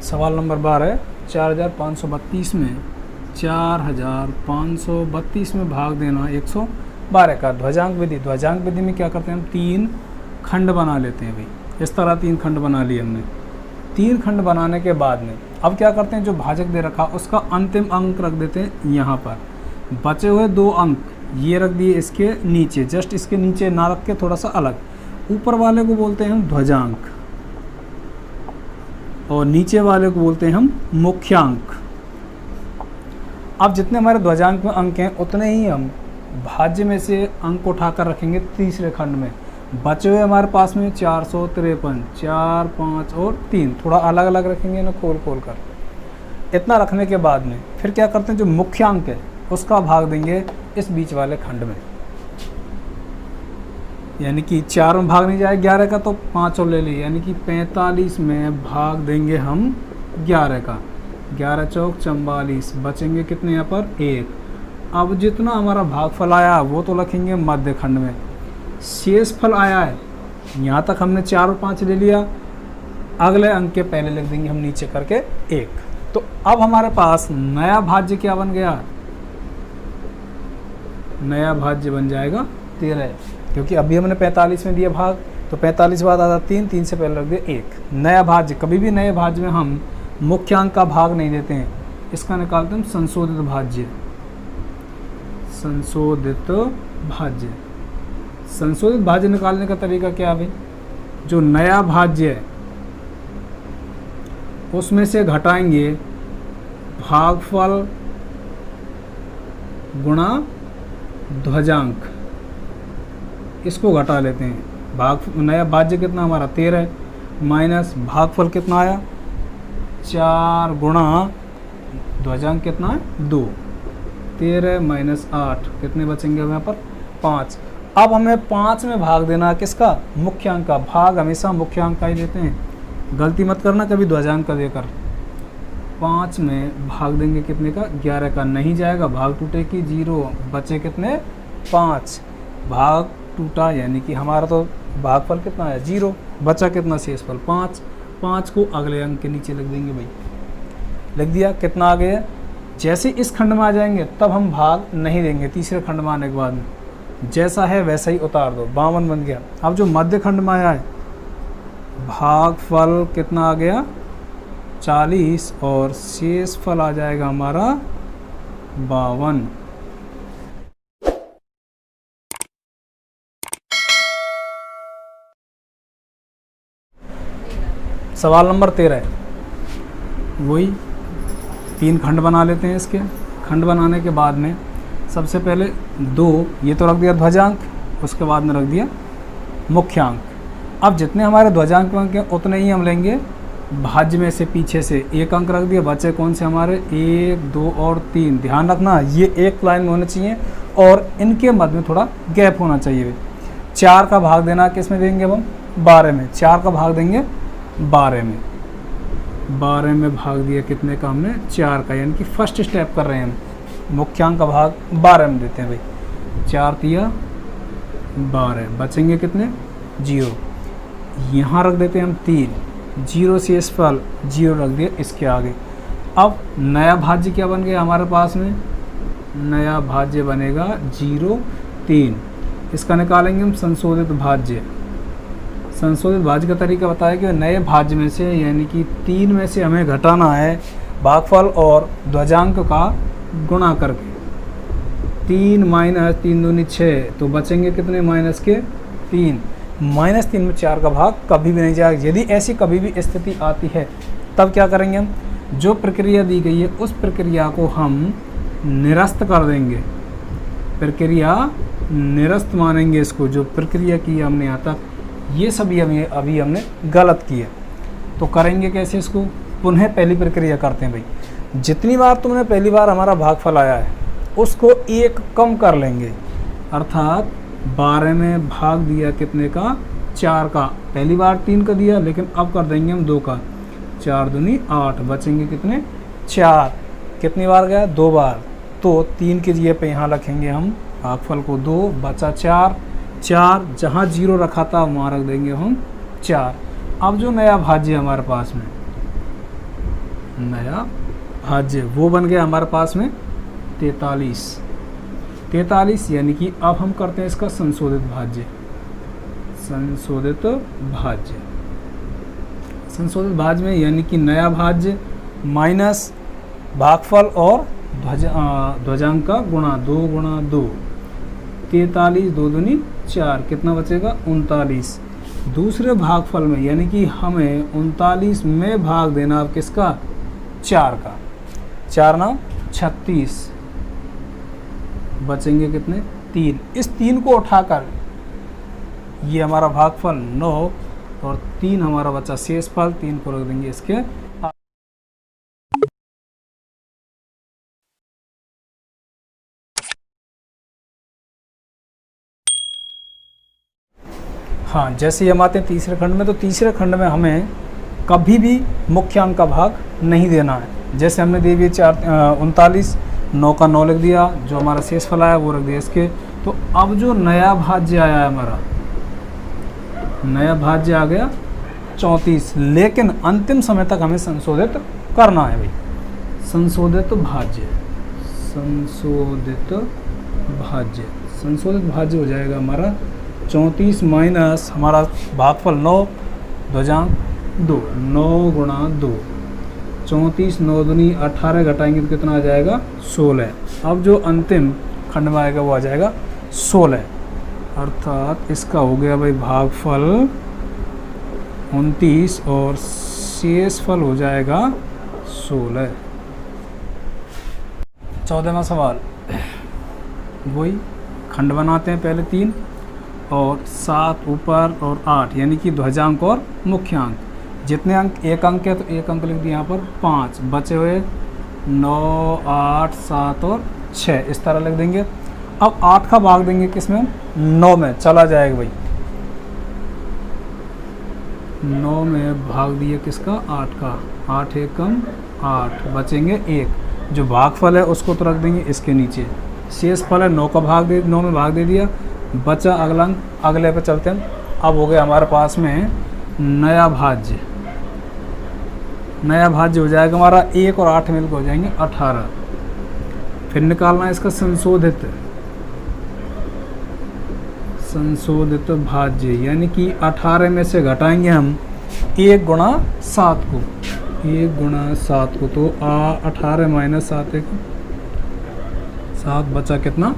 सवाल नंबर 12, 4532 में 4532 में भाग देना 112 का। ध्वजांक विधि, ध्वजांक विधि में क्या करते हैं हम, 3 खंड बना लेते हैं भाई। इस तरह 3 खंड बना लिए हमने। 3 खंड बनाने के बाद में अब क्या करते हैं, जो भाजक दे रखा उसका अंतिम अंक रख देते हैं यहाँ पर। बचे हुए 2 अंक ये रख दिए इसके नीचे, जस्ट इसके नीचे ना रख के थोड़ा सा अलग। ऊपर वाले को बोलते हैं हम ध्वजांक और नीचे वाले को बोलते हैं हम मुख्यांक। अब जितने हमारे ध्वजांक में अंक हैं उतने ही हम भाज्य में से अंक उठाकर रखेंगे तीसरे खंड में। बचे हुए हमारे पास में 453, 4, 5 और 3, थोड़ा अलग अलग रखेंगे ना, खोल खोल कर। इतना रखने के बाद में फिर क्या करते हैं, जो मुख्यांक है उसका भाग देंगे इस बीच वाले खंड में। यानी कि 4 में भाग नहीं जाए 11 का तो 5 और ले लिए, यानी कि 45 में भाग देंगे हम 11 का। 11 चौक 44, बचेंगे कितने यहाँ पर, 1। अब जितना हमारा भागफल आया वो तो रखेंगे मध्य खंड में। शेष फल आया है, यहाँ तक हमने 4 और 5 ले लिया, अगले अंक के पहले लिख देंगे हम नीचे करके 1। तो अब हमारे पास नया भाज्य क्या बन गया, नया भाज्य बन जाएगा 13, क्योंकि अभी हमने 45 में दिया भाग, तो 45 बाद आता 3, 3 से पहले रख दिया 1। नया भाज्य, कभी भी नए भाज्य में हम मुख्यांक का भाग नहीं देते हैं, इसका निकालते हैं संशोधित भाज्य। संशोधित भाज्य, संशोधित भाज्य निकालने का तरीका क्या है भाई, जो नया भाज्य है उसमें से घटाएंगे भागफल गुणा ध्वजांक, इसको घटा लेते हैं। नया भाज्य कितना हमारा 13 माइनस भागफल कितना आया 4 गुणा ध्वजांक कितना है 2, 13 माइनस 8, कितने बचेंगे यहाँ पर 5। अब हमें 5 में भाग देना किसका, मुख्यांक का। भाग हमेशा मुख्यांक का ही देते हैं, गलती मत करना कभी ध्वजांक का देकर। 5 में भाग देंगे कितने का, 11 का। नहीं जाएगा, भाग टूटे की 0, बचे कितने 5, भाग टूटा यानी कि हमारा तो भागफल कितना है 0, बचा कितना शेषफल 5। 5 को अगले अंक के नीचे लिख देंगे भाई, लिख दिया। कितना आ गया, जैसे इस खंड में आ जाएंगे तब हम भाग नहीं देंगे, तीसरे खंड में आने के बाद में जैसा है वैसा ही उतार दो, 52 बन गया। अब जो मध्य खंड में आया है भागफल कितना आ गया 40 और शेषफल आ जाएगा हमारा 52। सवाल नंबर 13, वही 3 खंड बना लेते हैं। इसके खंड बनाने के बाद में सबसे पहले 2 ये तो रख दिया ध्वजांक, उसके बाद में रख दिया मुख्यांक। अब जितने हमारे ध्वजांक अंक हैं उतने ही हम लेंगे भाज्य में से, पीछे से 1 अंक रख दिया। बचे कौन से हमारे 1, 2 और 3। ध्यान रखना ये एक लाइन में होने चाहिए और इनके मध्य में थोड़ा गैप होना चाहिए। 4 का भाग देना किस में देंगे हम, 12 में। 4 का भाग देंगे 12 में। 12 में भाग दिया कितने का हमने 4 का, यानी कि फर्स्ट स्टेप कर रहे हैं हम, मुख्यांक का भाग 12 में देते हैं भाई। 4 तिया 12, बचेंगे कितने 0। यहाँ रख देते हैं हम 3, 0 शेषफल 0 रख दिया इसके आगे। अब नया भाज्य क्या बन गया हमारे पास में, नया भाज्य बनेगा 0, 3। इसका निकालेंगे हम संशोधित भाज्य। संशोधित भाज्य का तरीका बताया कि नए भाज्य में से यानी कि 3 में से हमें घटाना है भागफल और ध्वजांक का गुणा करके। 3 माइनस 3 दूनी 6, तो बचेंगे कितने माइनस के 3। -3 में 4 का भाग कभी भी नहीं जाएगा। यदि ऐसी कभी भी स्थिति आती है तब क्या करेंगे हम, जो प्रक्रिया दी गई है उस प्रक्रिया को हम निरस्त कर देंगे। प्रक्रिया निरस्त मानेंगे इसको, जो प्रक्रिया की हमने यहाँ तक, ये सभी अभी हमने गलत किया। तो करेंगे कैसे इसको, पुनः पहली प्रक्रिया करते हैं भाई। जितनी बार तुमने पहली बार हमारा भागफल आया है उसको 1 कम कर लेंगे, अर्थात 12 में भाग दिया कितने का 4 का। पहली बार 3 का दिया, लेकिन अब कर देंगे हम 2 का। 4 दूनी 8, बचेंगे कितने 4। कितनी बार गया 2 बार, तो 3 की जगह पे यहाँ रखेंगे हम भागफल को 2, बचा 4। 4 जहाँ 0 रखा था वहाँ रख देंगे हम 4। अब जो नया भाज्य हमारे पास में नया भाज्य, वो बन गया हमारे पास में 43 यानी कि अब हम करते हैं इसका संशोधित भाज्य। संशोधित भाज्य में यानी कि नया भाज्य माइनस भागफल और ध्वजांक का गुणा, 2 गुणा 2, 43 2 दूनी 4, कितना बचेगा 39। दूसरे भागफल में यानी कि हमें 39 में भाग देना अब किसका, 4 का, 4 9 36, बचेंगे कितने 3। इस 3 को उठाकर ये हमारा भागफल 9 और 3 हमारा बचा शेषफल, 3 को रख देंगे इसके। हाँ, जैसे ही हम आते हैं तीसरे खंड में, तो तीसरे खंड में हमें कभी भी मुख्य अंक का भाग नहीं देना है। जैसे हमने दे दिए 39, 9 का 9 लिख दिया, जो हमारा शेषफल आया वो रख दिया इसके। तो अब जो नया भाज्य आया है हमारा, नया भाज्य आ गया 34, लेकिन अंतिम समय तक हमें संशोधित करना है भाई। संशोधित भाज्य हो जाएगा हमारा 34 माइनस हमारा भागफल 9, ध्वजांक 2, 9 गुणा 2, 34 9 दूनी 18, घटाएंगे तो कितना आ जाएगा 16। अब जो अंतिम खंड में आएगा वो आ जाएगा 16, अर्थात इसका हो गया भाई भागफल 29 और शेषफल हो जाएगा 16। 14वां सवाल, वही खंड बनाते हैं पहले 3 और 7 ऊपर और 8 यानी कि ध्वजांक और मुख्यांक। जितने अंक, एक अंक है तो एक अंक लिख दिया यहाँ पर 5, बचे हुए 9 8 7 और 6, इस तरह लिख देंगे। अब 8 का भाग देंगे किसमें, 9 में, चला जाएगा भाई 9 में भाग दिया किसका, 8 का, 8 एकम 8, बचेंगे 1। जो भागफल है उसको तो रख देंगे इसके नीचे। शेषफल है 9 का भाग दे, 9 में भाग दे दिया, बचा अगला अंक, अगले पे चलते हैं। अब हो गया हमारे पास में नया भाज्य। नया भाज्य हो जाएगा हमारा 1 और 8 मिलकर हो जाएंगे 18। फिर निकालना है इसका संशोधित भाज्य, यानी कि 18 में से घटाएंगे हम 1 गुणा 7 को, 1 गुणा 7 को, तो 18 माइनस 7 1 7, बचा कितना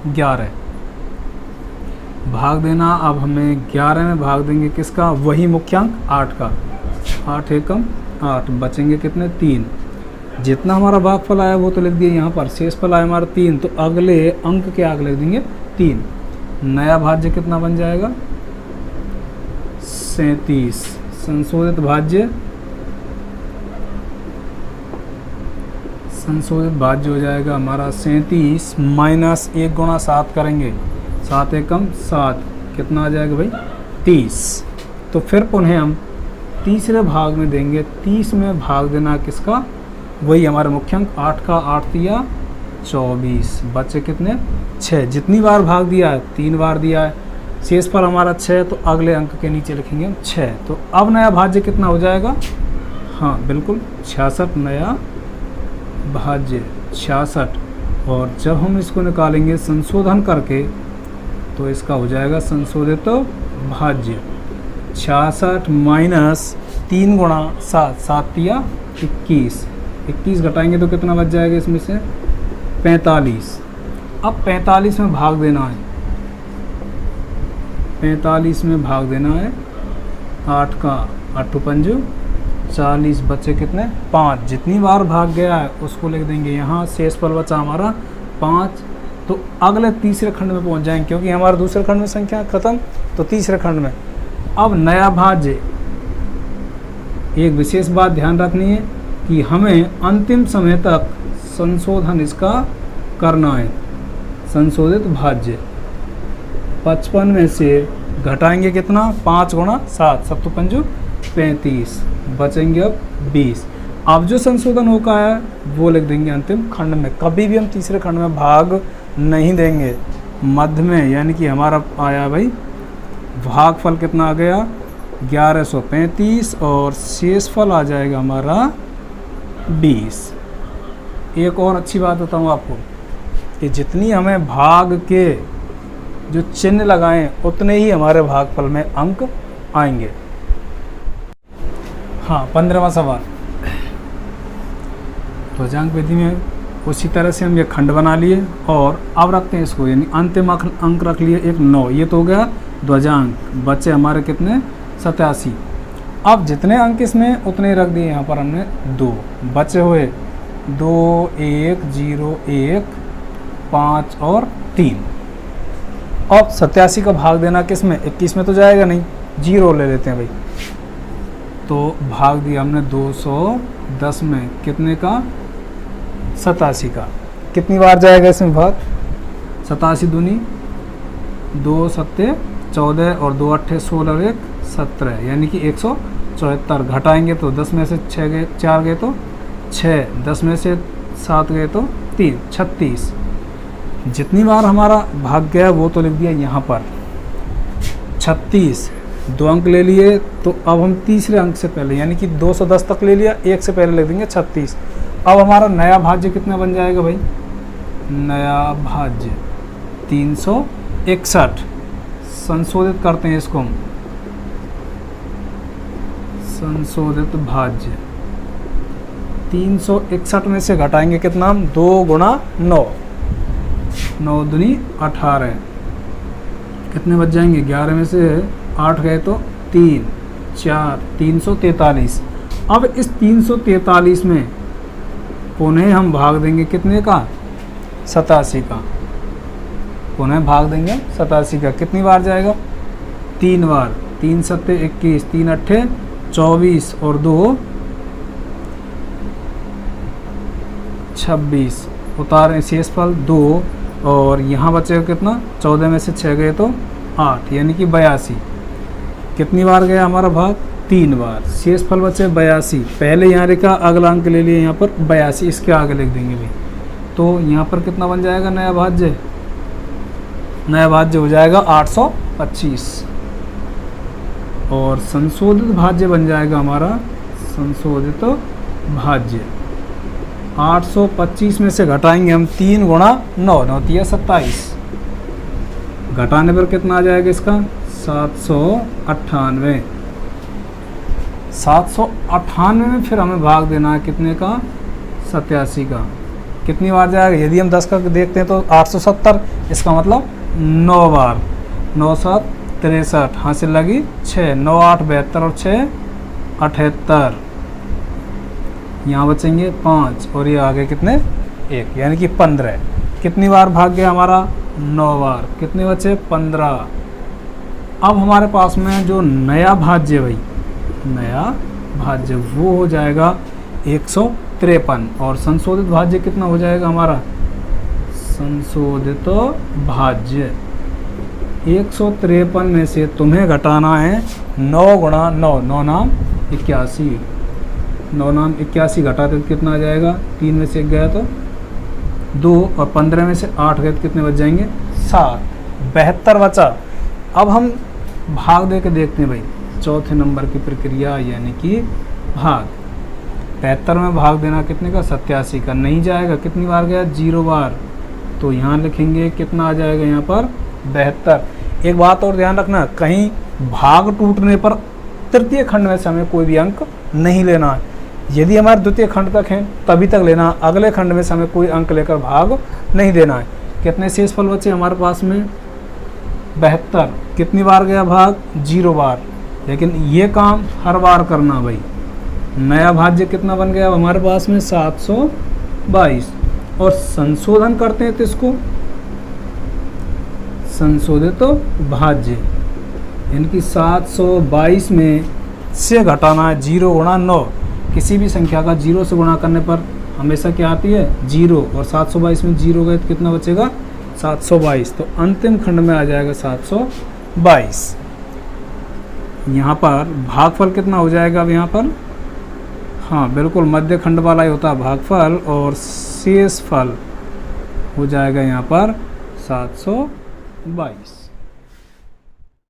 11। भाग देना अब हमें 11 में भाग देंगे किसका, वही मुख्यांक 8 का, 8 एकम 8, बचेंगे कितने 3। जितना हमारा भागफल आया वो तो लिख दिया यहाँ पर, शेषफल आया हमारा 3, तो अगले अंक के आगे लिख देंगे 3। नया भाज्य कितना बन जाएगा 37। संशोधित भाज्य हो जाएगा हमारा 37 माइनस 1 गुणा 7 करेंगे, 7 एकम 7, कितना आ जाएगा भाई 30। तो फिर पुनः हम तीसरे भाग में देंगे, 30 में भाग देना किसका, वही हमारे मुख्यांक 8 का, 8 दिया 24, बचे कितने 6। जितनी बार भाग दिया है 3 बार दिया है, शेषफल हमारा 6, तो अगले अंक के नीचे लिखेंगे हम 6। तो अब नया भाज्य कितना हो जाएगा, हाँ बिल्कुल 66, नया भाज्य 66। और जब हम इसको निकालेंगे संशोधन करके तो इसका हो जाएगा संशोधित भाज्य 66 माइनस 3 गुणा 7, 7 दिया 21, 21 घटाएंगे तो कितना बच जाएगा इसमें से 45। अब 45 में भाग देना है, 45 में भाग देना है 8 का, 8 5 40, बच्चे कितने 5। जितनी बार भाग गया है उसको लिख देंगे यहाँ, शेषफल बचा हमारा 5। तो अगले तीसरे खंड में पहुँच जाएंगे, क्योंकि हमारा दूसरे खंड में संख्या खत्म, तो तीसरे खंड में अब नया भाज्य। एक विशेष बात ध्यान रखनी है कि हमें अंतिम समय तक संशोधन इसका करना है। संशोधित भाज्य 55 में से घटाएंगे कितना, 5 गुणा 7, 7 तो 5 35, बचेंगे अब 20। अब जो संशोधन होगा है वो लिख देंगे अंतिम खंड में। कभी भी हम तीसरे खंड में भाग नहीं देंगे, मध्य में, यानी कि हमारा आया भाई भागफल कितना आ गया 1135 और शेषफल आ जाएगा हमारा 20। एक और अच्छी बात बताऊँ आपको कि जितनी हमें भाग के जो चिन्ह लगाएं उतने ही हमारे भागफल में अंक आएंगे। हाँ, 15वां सवाल। ध्वजांक विधि में उसी तरह से हम ये खंड बना लिए और अब रखते हैं इसको, यानी अंतिम अंक रख लिए एक 9। ये तो हो गया ध्वजांक। बचे हमारे कितने? 87। अब जितने अंक इसमें उतने रख दिए यहाँ पर हमने 2। बचे हुए 2, 1, 0, 1, 5 और 3। अब 87 का भाग देना किस में? 21 में तो जाएगा नहीं, 0 ले लेते हैं भाई। तो भाग दिया हमने 210 में, कितने का? 87 का। कितनी बार जाएगा इसमें भाग? 87 दूनी 2 सत्ते 14 और 2 अट्ठे 16 और 1 17, यानी कि 174। घटाएंगे तो 10 में से 6 गए, 4 गए तो 6, 10 में से 7 गए तो 3, 36। जितनी बार हमारा भाग गया वो तो लिख दिया यहाँ पर 36। 2 अंक ले लिए तो अब हम तीसरे अंक से पहले, यानी कि 210 तक ले लिया, 1 से पहले लिख देंगे 36। अब हमारा नया भाज्य कितना बन जाएगा भाई? नया भाज्य 361। संशोधित करते हैं इसको हम, संशोधित भाज्य 361 में से घटाएंगे कितना? 2 गुणा 9, 9 दूनी 18। कितने बच जाएंगे? 11 में से 8 गए तो 3, 4, 343। अब इस 343 में पुनः हम भाग देंगे कितने का? 87 का। पुनः भाग देंगे 87 का। कितनी बार जाएगा? 3 बार। 3 सत्ते 21, 3 अट्ठे 24 और 2 26। उतारें शेषफल 2 और यहाँ बचेगा कितना? 14 में से 6 गए तो 8, यानी कि 82। कितनी बार गया हमारा भाग? 3 बार। शेषफल बचे 82। पहले यहाँ लिखा, अगला अंक ले लिए यहाँ पर 82, इसके आगे लिख देंगे भाई। तो यहाँ पर कितना बन जाएगा नया भाज्य? नया भाज्य हो जाएगा 825। और संशोधित भाज्य बन जाएगा हमारा, संशोधित भाज्य 825 में से घटाएंगे हम 3 गुणा 9, 9 तिया 27। घटाने पर कितना आ जाएगा इसका? 798। 798 में फिर हमें भाग देना है कितने का? 87 का। कितनी बार जाएगा? यदि हम 10 का देखते हैं तो 870, इसका मतलब 9 बार। 9 7 63, हासिल लगी 6, 9 8 72 और 6 78। यहाँ बचेंगे 5 और ये आगे कितने? 1, यानी कि 15। कितनी बार भाग गया हमारा? 9 बार। कितने बचे? 15। अब हमारे पास में जो नया भाज्य भाई, नया भाज्य वो हो जाएगा 153। और संशोधित भाज्य कितना हो जाएगा हमारा? संशोधित भाज्य 153 में से तुम्हें घटाना है 9 गुणा 9, 9 नाम 81। 9 नाम 81 घटाते तो कितना आ जाएगा? 3 में से 1 गया तो 2 और 15 में से 8 गए तो कितने बच जाएंगे? 7। 72 बचा। अब हम भाग दे के देखते हैं भाई, चौथे नंबर की प्रक्रिया, यानी कि भाग। 72 में भाग देना कितने का? 87 का। नहीं जाएगा, कितनी बार गया? 0 बार। तो यहाँ लिखेंगे कितना आ जाएगा यहाँ पर? 72। एक बात और ध्यान रखना, कहीं भाग टूटने पर तृतीय खंड में से हमें कोई भी अंक नहीं लेना है। यदि हमारे द्वितीय खंड तक हैं तभी तक लेना, अगले खंड में से हमें कोई अंक लेकर भाग नहीं देना है। कितने शेषफल बचे हमारे पास में? 72। कितनी बार गया भाग? 0 बार। लेकिन ये काम हर बार करना भाई। नया भाज्य कितना बन गया हमारे पास में? 722। और संशोधन करते हैं तो इसको संशोधित तो भाज्य, यानी कि 722 में से घटाना है 0 गुणा 9। किसी भी संख्या का 0 से गुणा करने पर हमेशा क्या आती है? 0। और 722 में 0 गए तो कितना बचेगा? 722। तो अंतिम खंड में आ जाएगा 722। यहाँ पर भागफल कितना हो जाएगा? अब यहाँ पर हाँ बिल्कुल मध्य खंड वाला ही होता है भागफल, और शेषफल हो जाएगा यहाँ पर 722।